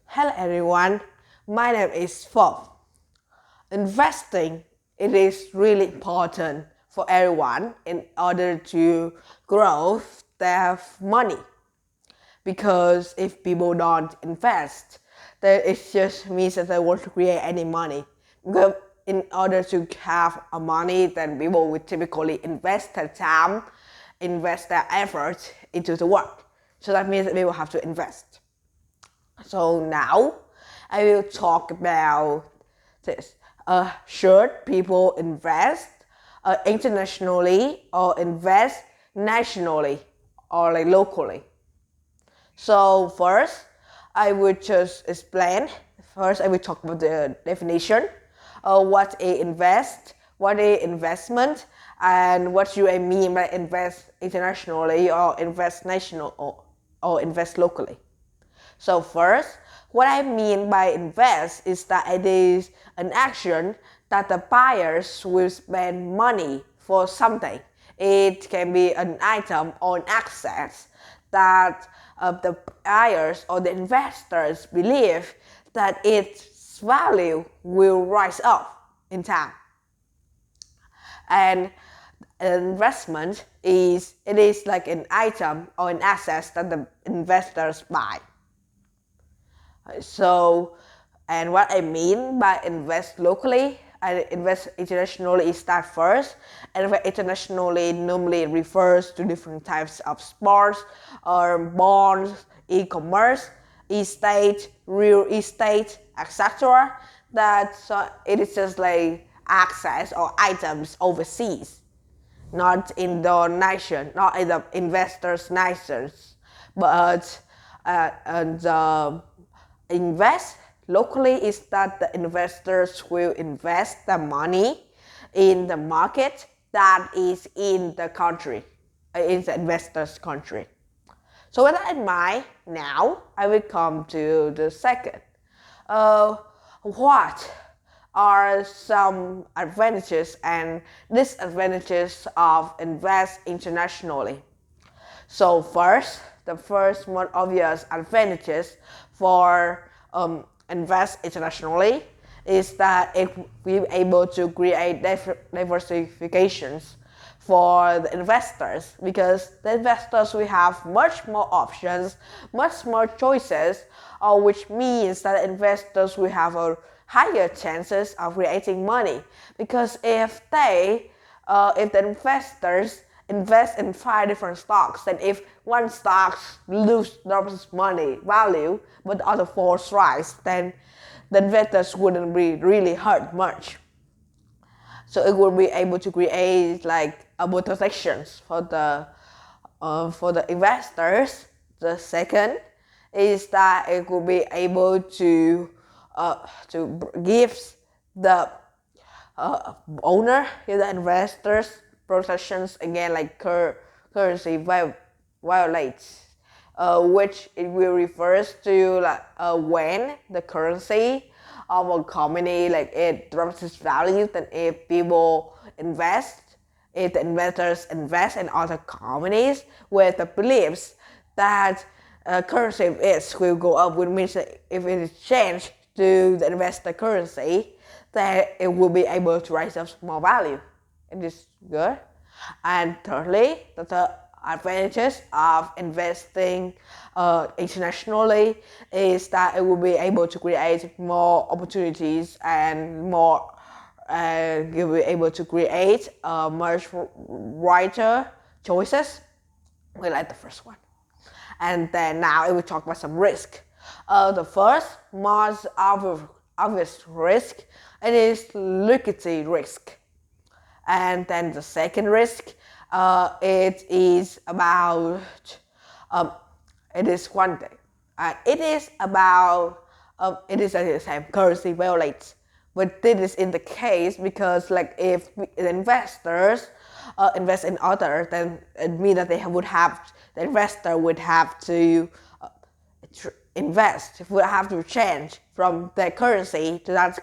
Hello everyone, my name is Fob. Investing, it is really important for everyone in order to grow their money. Because if people don't invest, then it just means that they won't create any money. Because in order to have a money, then people will typically invest their time, invest their effort into the work. So that means that people have to invest. So now I will talk about this. Should people invest internationally or invest nationally or like locally? So first, I would just explain. First, I will talk about the definition. What is invest, what is investment, and what do I mean by invest internationally or invest national or invest locally. So first, what I mean by invest is that it is an action that the buyers will spend money for something. It can be an item or an asset that the buyers or the investors believe that its value will rise up in time. And investment is like an item or an asset that the investors buy. So, and what I mean by invest locally and invest internationally is that first. And internationally normally refers to different types of sports or bonds, e-commerce, estate, real estate, etc. That it is just like access or items overseas, not in the nation, not in the investors' nations, but invest locally is that the investors will invest the money in the market that is in the country, in the investor's country. So with that in mind, now I will come to the second. What are some advantages and disadvantages of invest internationally? So first, the first most obvious advantages for invest internationally is that it will be able to create diversifications for the investors, because the investors will have much more options, much more choices, which means that investors will have a higher chances of creating money. Because if the investors invest in 5 different stocks, then if one stock drops money value, but the other 4 rise, then the investors wouldn't be really hurt much. So it will be able to create like protections for the investors. The second is that it will be able to give the owner, the investors, protections again like currency violates, which it will refers to like when the currency of a company like it drops its value, then if people invest, if the investors invest in other companies with the beliefs that currency of it will go up, which means that if it is changed to the investor currency, then it will be able to raise up more value. It is good. And thirdly, the advantages of investing internationally is that it will be able to create more opportunities and more you'll be able to create much brighter choices. We like the first one. And then now I will talk about some risk. The first most obvious risk, it is liquidity risk. And then the second risk, it is about it is one thing. It is about it is the same currency violates, but this is in the case because like if the investors invest in other, then it means that the investor would have to invest, would have to change from their currency to that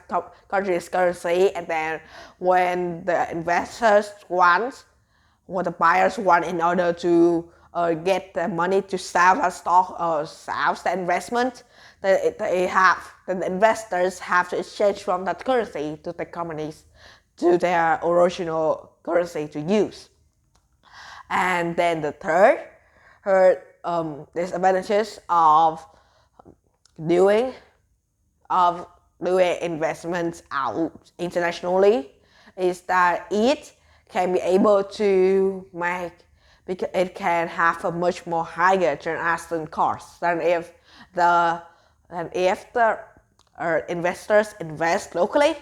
country's currency, and then when the investors want, what the buyers want in order to get the money to sell the stock or sell the investment, then the investors have to exchange from that currency to the companies to their original currency to use. And then the third disadvantages of doing investments out internationally is that it can be able to make, because it can have a much more higher transaction cost than if the investors invest locally.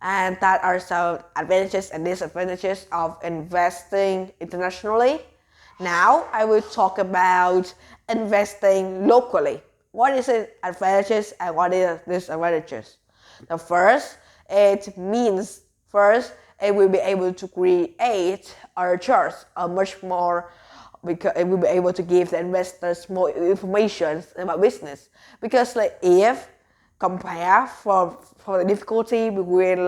And that are some advantages and disadvantages of investing internationally. Now I will talk about investing locally. What is the advantages and what is the disadvantages? The first, it means it will be able to create or charge a much more, because it will be able to give the investors more information about business. Because like if compare for the difficulty between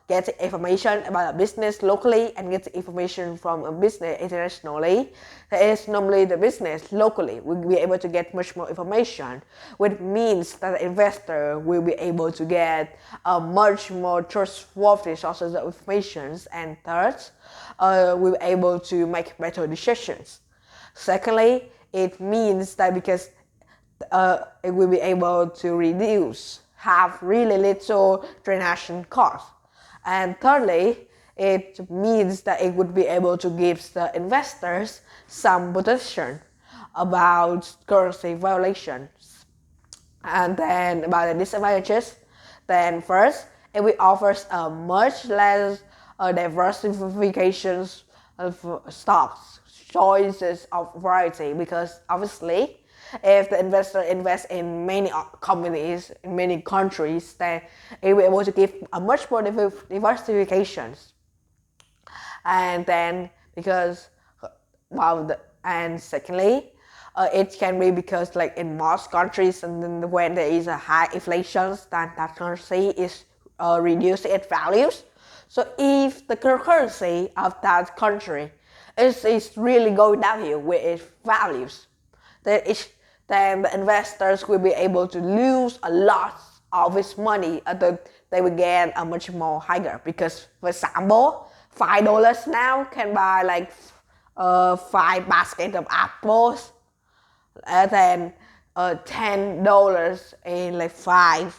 getting information about a business locally and getting information from a business internationally, that is normally the business locally will be able to get much more information, which means that the investor will be able to get a much more trustworthy sources of information, and third, will be able to make better decisions. Secondly, it means that because it will be able to have really little transaction cost. And thirdly, it means that it would be able to give the investors some protection about currency violations. And then about the disadvantages, then first, it will offer a much less diversifications of stocks, choices of variety, because obviously if the investor invests in many companies in many countries, then it will be able to give a much more diversifications. And then because and secondly, it can be because like in most countries, and then when there is a high inflation, then that currency is reducing its values. So if the currency of that country is really going downhill with its values, then the investors will be able to lose a lot of its money, they will get a much more higher. Because for example, $5 now can buy like 5 baskets of apples, and then $10 in like 5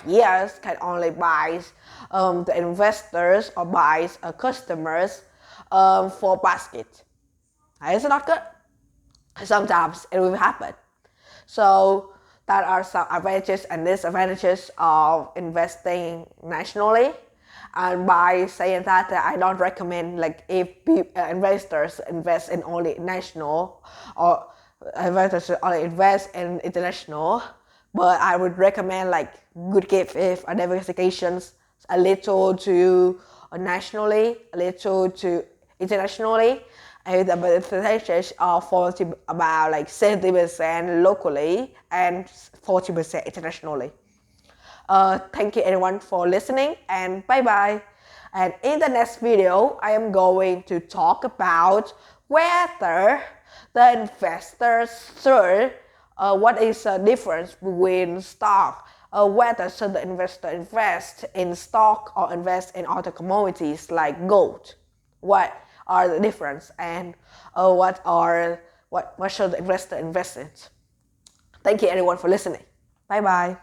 years can only buy the investors or buys customers 4 baskets. It's not good. Sometimes it will happen. So that are some advantages and disadvantages of investing nationally. And by saying that, I don't recommend like if investors invest in only national, or investors only invest in international. But I would recommend like good give if diversifications, a little to nationally, a little to internationally. And the percentage are about like 70% locally and 40% internationally. Thank you everyone for listening, and bye bye. And in the next video, I am going to talk about whether the investors should, what is the difference between stock, whether should the investor invest in stock or invest in other commodities like gold. What are the difference, and what should the investor invest in? Thank you everyone for listening. Bye bye.